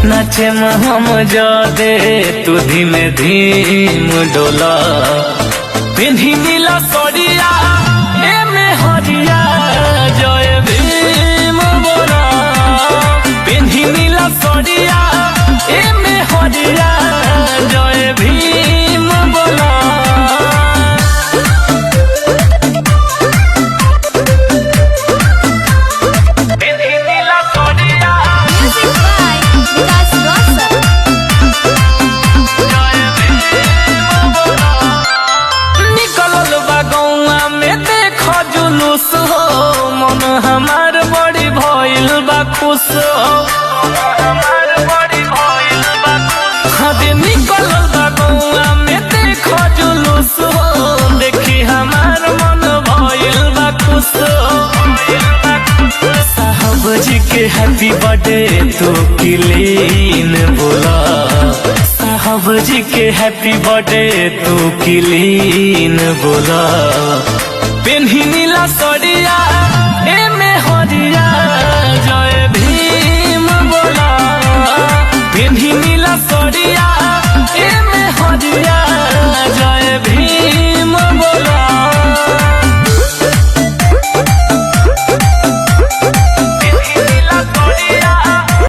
नाचे हम जादे तू धीमे धीम डोला पिन्ही नीला सड़िया ए में हरिया जय भीम बोला पिन्ही नीला सड़िया ए में हरिया जय भीम बोला पिन्ही नीला सड़िया Music by Vikas Rosar. निकलल बा गौआ में देख जुलूस हो मन हमार बड़ी भइल बा खुश हो हमार बड़ी भइल बा खुश हदे निकलल बा गौआ में देख जुलूस हो देखी हमार मन भइल बा खुश हो साहब जी के हैप्पी बर्थडे तो क्लीन बोला साहब जी के हैप्पी बर्थडे तू क्लीन बोला पिन्ही नीला सड़िया